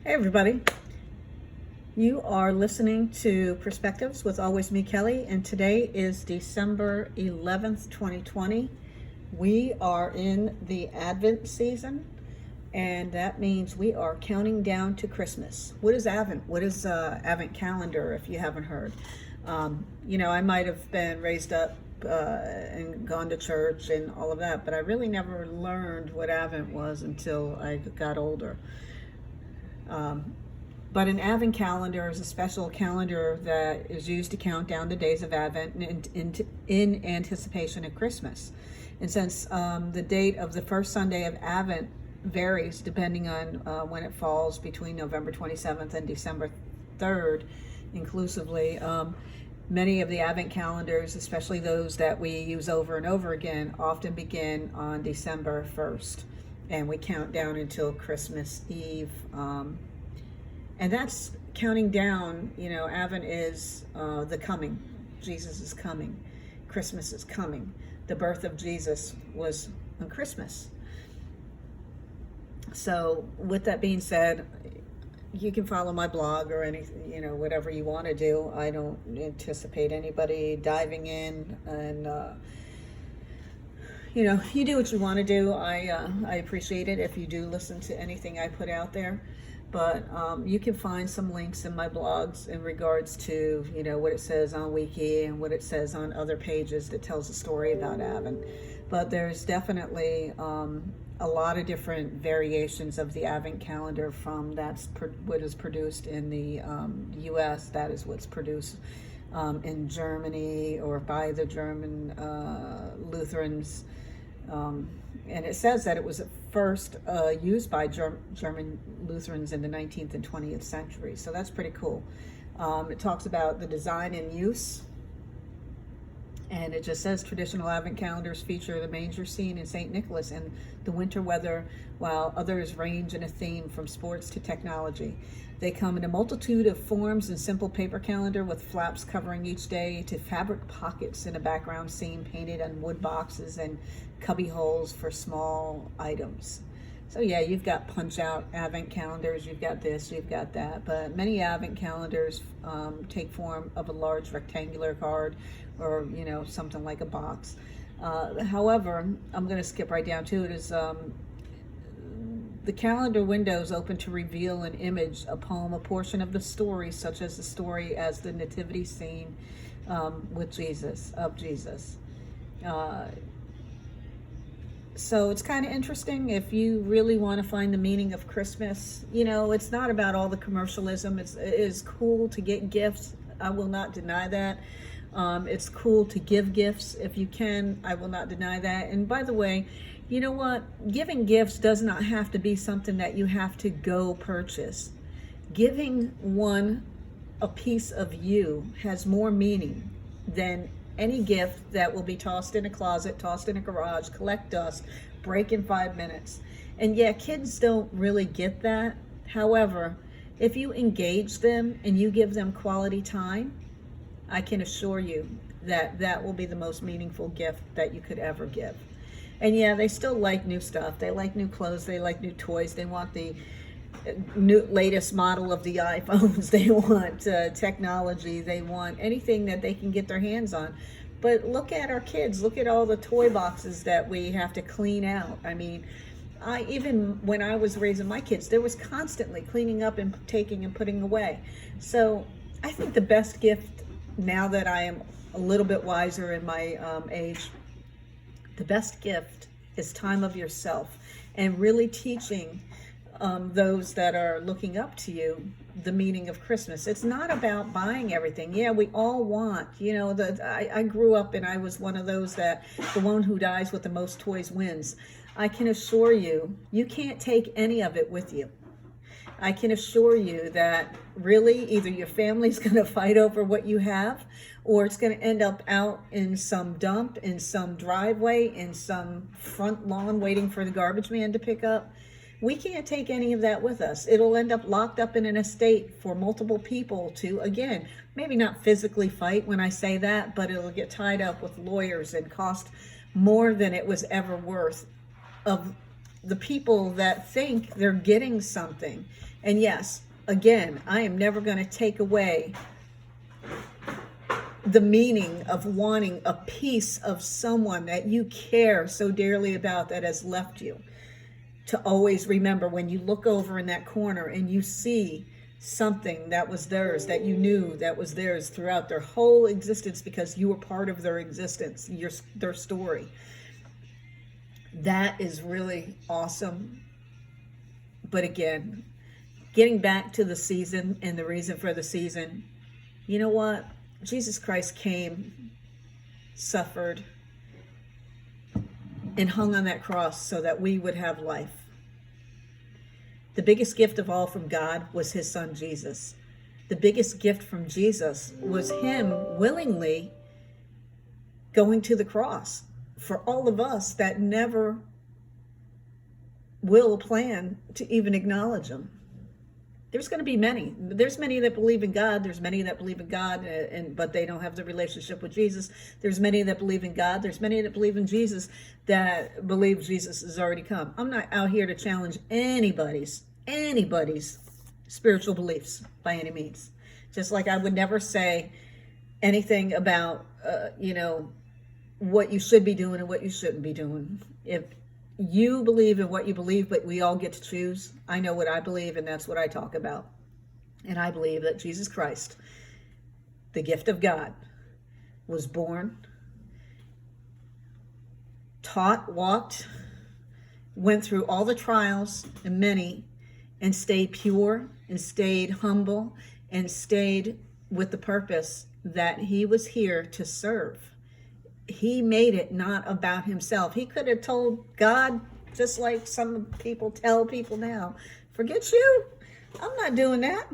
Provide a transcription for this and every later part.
Hey everybody, you are listening to Perspectives with Always Me Kelly, and today is December 11th, 2020. We are in the Advent season, and that means we are counting down to Christmas. What is Advent? What is Advent calendar, if you haven't heard? I might have been raised up and gone to church and all of that, but I really never learned what Advent was until I got older. But an Advent calendar is a special calendar that is used to count down the days of Advent in anticipation of Christmas. And since the date of the first Sunday of Advent varies depending on when it falls between November 27th and December 3rd inclusively, many of the Advent calendars, especially those that we use over and over again, often begin on December 1st. And we count down until Christmas Eve. And that's counting down, Advent is the coming. Jesus is coming. Christmas is coming. The birth of Jesus was on Christmas. So with that being said, you can follow my blog or anything, whatever you want to do. I don't anticipate anybody diving in and, you do what you want to do. I appreciate it if you do listen to anything I put out there. But you can find some links in my blogs in regards to, what it says on Wiki and what it says on other pages that tells a story about Advent. But there's definitely a lot of different variations of the Advent calendar from what is produced in the U.S. That is what's produced in Germany or by the German Lutherans. And it says that it was at first used by German Lutherans in the 19th and 20th century. So that's pretty cool. It talks about the design and use. And it just says traditional Advent calendars feature the manger scene in St. Nicholas and the winter weather, while others range in a theme from sports to technology. They come in a multitude of forms and simple paper calendar with flaps covering each day to fabric pockets in a background scene painted on wood boxes and cubby holes for small items. So yeah, you've got punch out Advent calendars, you've got this, you've got that, but many Advent calendars take form of a large rectangular card or, something like a box. However, I'm going to skip right down to it, is the calendar windows open to reveal an image, a poem, a portion of the story, such as the story as the nativity scene of Jesus. So it's kind of interesting if you really want to find the meaning of Christmas. It's not about all the commercialism. It is cool to get gifts. I will not deny that. It's cool to give gifts if you can. I will not deny that. And by the way, you know what? Giving gifts does not have to be something that you have to go purchase. Giving one a piece of you has more meaning than any gift that will be tossed in a closet, tossed in a garage, collect dust, break in 5 minutes. And yeah, kids don't really get that. However, if you engage them and you give them quality time, I can assure you that that will be the most meaningful gift that you could ever give. And yeah, they still like new stuff. They like new clothes. They like new toys. They want the latest model of the iPhones. They want technology. They want anything that they can get their hands on. But look at our kids. Look at all the toy boxes that we have to clean out. I mean, even when I was raising my kids, there was constantly cleaning up and taking and putting away. So I think the best gift, now that I am a little bit wiser in my age, the best gift is time of yourself and really teaching those that are looking up to you the meaning of Christmas. It's not about buying everything. Yeah, we all want, I grew up and I was one of those that the one who dies with the most toys wins. I can assure you, you can't take any of it with you. I can assure you that really either your family's going to fight over what you have, or it's going to end up out in some dump, in some driveway, in some front lawn waiting for the garbage man to pick up. We can't take any of that with us. It'll end up locked up in an estate for multiple people to, again, maybe not physically fight when I say that, but it'll get tied up with lawyers and cost more than it was ever worth of the people that think they're getting something. And yes, again, I am never going to take away the meaning of wanting a piece of someone that you care so dearly about that has left you. To always remember when you look over in that corner and you see something that was theirs, that you knew that was theirs throughout their whole existence because you were part of their existence, their story. That is really awesome. But again, getting back to the season and the reason for the season, you know what? Jesus Christ came, suffered, and hung on that cross so that we would have life. The biggest gift of all from God was his son, Jesus. The biggest gift from Jesus was him willingly going to the cross for all of us that never will plan to even acknowledge him. There's going to be many. There's many that believe in God. There's many that believe in God, but they don't have the relationship with Jesus. There's many that believe in God. There's many that believe in Jesus that believe Jesus has already come. I'm not out here to challenge anybody's spiritual beliefs by any means. Just like I would never say anything about, what you should be doing and what you shouldn't be doing. If you believe in what you believe, but we all get to choose. I know what I believe, and that's what I talk about. And I believe that Jesus Christ, the gift of God, was born, taught, walked, went through all the trials and many, and stayed pure and stayed humble and stayed with the purpose that he was here to serve. He made it not about himself. He could have told God, just like some people tell people now, forget you. I'm not doing that.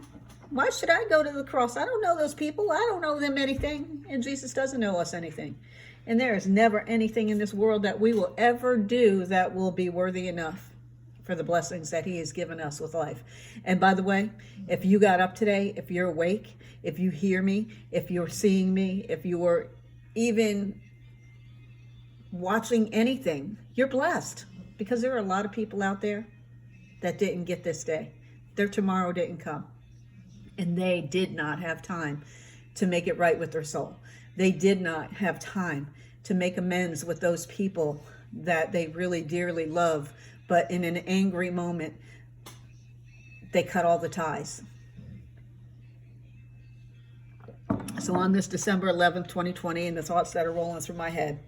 Why should I go to the cross? I don't know those people. I don't know them anything. And Jesus doesn't know us anything. And there is never anything in this world that we will ever do that will be worthy enough for the blessings that he has given us with life. And by the way, if you got up today, if you're awake, if you hear me, if you're seeing me, if you're even watching anything, you're blessed, because there are a lot of people out there that didn't get this day. Their tomorrow didn't come, and they did not have time to make it right with their soul. They did not have time to make amends with those people that they really dearly love, but in an angry moment, they cut all the ties. So on this December 11th, 2020, and the thoughts that are rolling through my head,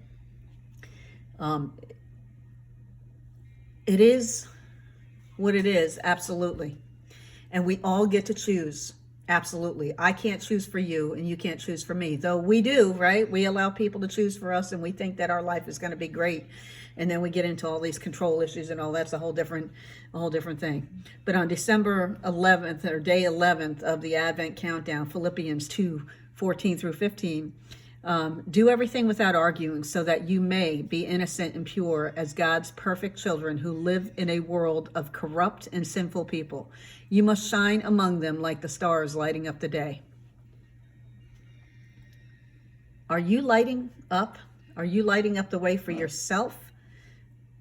it is what it is, absolutely. And we all get to choose, absolutely. I can't choose for you, and you can't choose for me. Though we do, right? We allow people to choose for us, and we think that our life is going to be great. And then we get into all these control issues and all that's a whole different thing. But on December 11th, or day 11th of the Advent countdown, Philippians 2:14 through 15, do everything without arguing, so that you may be innocent and pure as God's perfect children who live in a world of corrupt and sinful people. You must shine among them like the stars lighting up the day. Are you lighting up? Are you lighting up the way for yourself?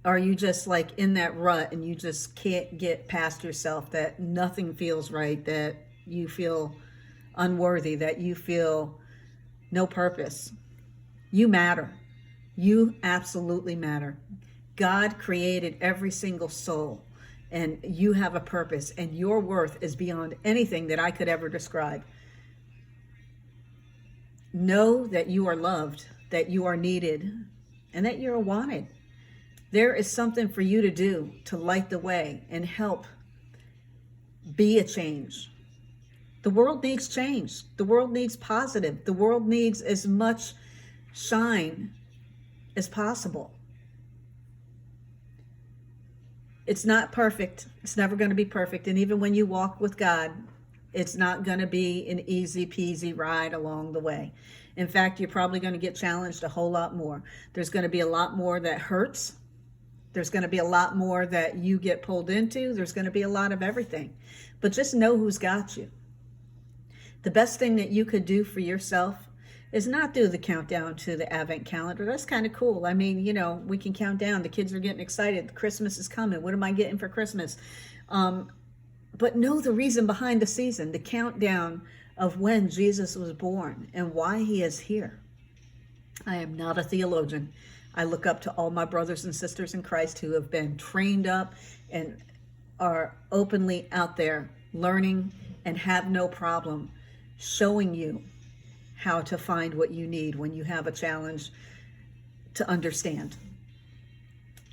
Are you just like in that rut and you just can't get past yourself, that nothing feels right, that you feel unworthy, that you feel no purpose? You matter. You absolutely matter. God created every single soul, and you have a purpose, and your worth is beyond anything that I could ever describe. Know that you are loved, that you are needed, and that you're wanted. There is something for you to do to light the way and help be a change. The world needs change. The world needs positive. The world needs as much shine as possible. It's not perfect. It's never going to be perfect. And even when you walk with God, it's not going to be an easy peasy ride along the way. In fact, you're probably going to get challenged a whole lot more. There's going to be a lot more that hurts. There's going to be a lot more that you get pulled into. There's going to be a lot of everything. But just know who's got you. The best thing that you could do for yourself is not do the countdown to the Advent calendar. That's kind of cool. I mean, we can count down. The kids are getting excited. Christmas is coming. What am I getting for Christmas? But know the reason behind the season, the countdown of when Jesus was born and why he is here. I am not a theologian. I look up to all my brothers and sisters in Christ who have been trained up and are openly out there learning and have no problem showing you how to find what you need when you have a challenge to understand.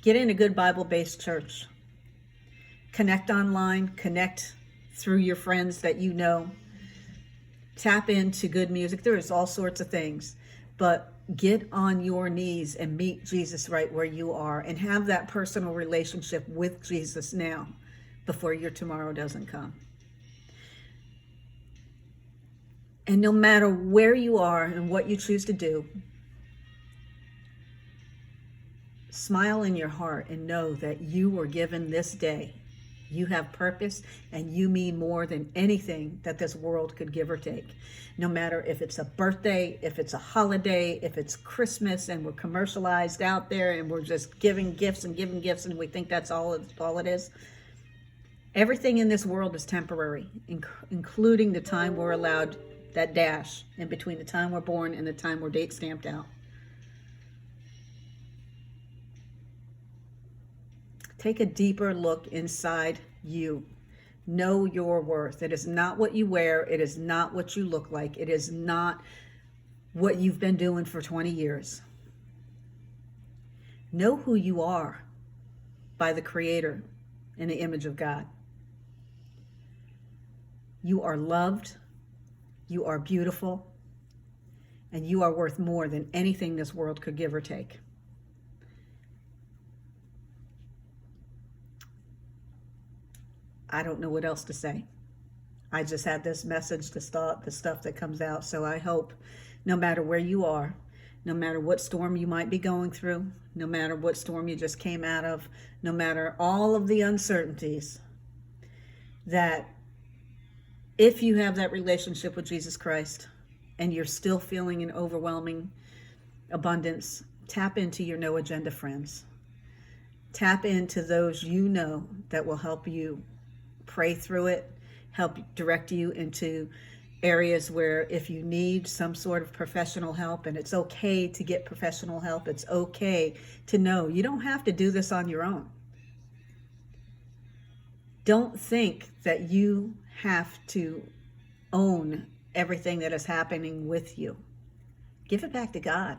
Get in a good Bible-based church. Connect online, connect through your friends that you know. Tap into good music. There is all sorts of things, but get on your knees and meet Jesus right where you are and have that personal relationship with Jesus now before your tomorrow doesn't come. And no matter where you are and what you choose to do, smile in your heart and know that you were given this day. You have purpose and you mean more than anything that this world could give or take. No matter if it's a birthday, if it's a holiday, if it's Christmas and we're commercialized out there and we're just giving gifts and we think that's all it is. Everything in this world is temporary, including the time we're allowed, that dash in between the time we're born and the time we're date stamped out. Take a deeper look inside you. Know your worth. It is not what you wear. It is not what you look like. It is not what you've been doing for 20 years. Know who you are by the Creator in the image of God. You are loved. You are beautiful. And you are worth more than anything this world could give or take. I don't know what else to say. I just had this message to start the stuff that comes out. So I hope no matter where you are, no matter what storm you might be going through, no matter what storm you just came out of, no matter all of the uncertainties, that if you have that relationship with Jesus Christ and you're still feeling an overwhelming abundance, tap into your no agenda friends. Tap into those you know that will help you pray through it, help direct you into areas where if you need some sort of professional help, and it's okay to get professional help, it's okay to know you don't have to do this on your own. Don't think that you have to own everything that is happening with you. Give it back to God.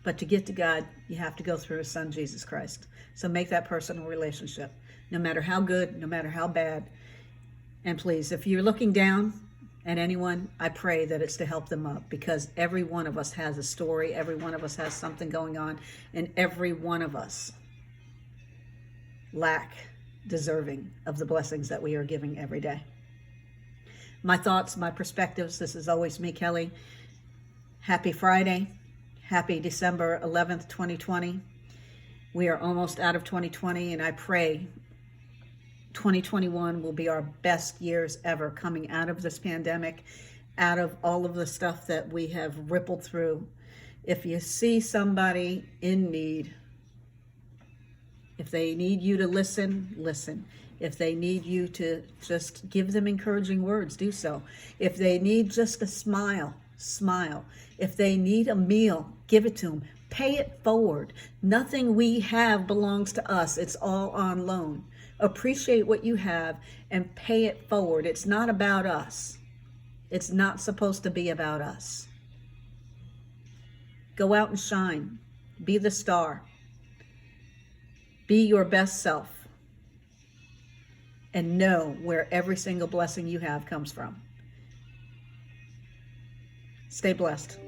But to get to God, you have to go through His Son, Jesus Christ. So make that personal relationship, no matter how good, no matter how bad. And please, if you're looking down at anyone, I pray that it's to help them up, because every one of us has a story. Every one of us has something going on, and every one of us lack deserving of the blessings that we are giving every day. My thoughts, my perspectives. This is Always Me, Kelly. Happy Friday. Happy December 11th, 2020. We are almost out of 2020, and I pray 2021 will be our best years ever coming out of this pandemic, out of all of the stuff that we have rippled through. If you see somebody in need, if they need you to listen, listen. If they need you to just give them encouraging words, do so. If they need just a smile, smile. If they need a meal, give it to them. Pay it forward. Nothing we have belongs to us. It's all on loan. Appreciate what you have and pay it forward. It's not about us. It's not supposed to be about us. Go out and shine. Be the star. Be your best self. And know where every single blessing you have comes from. Stay blessed.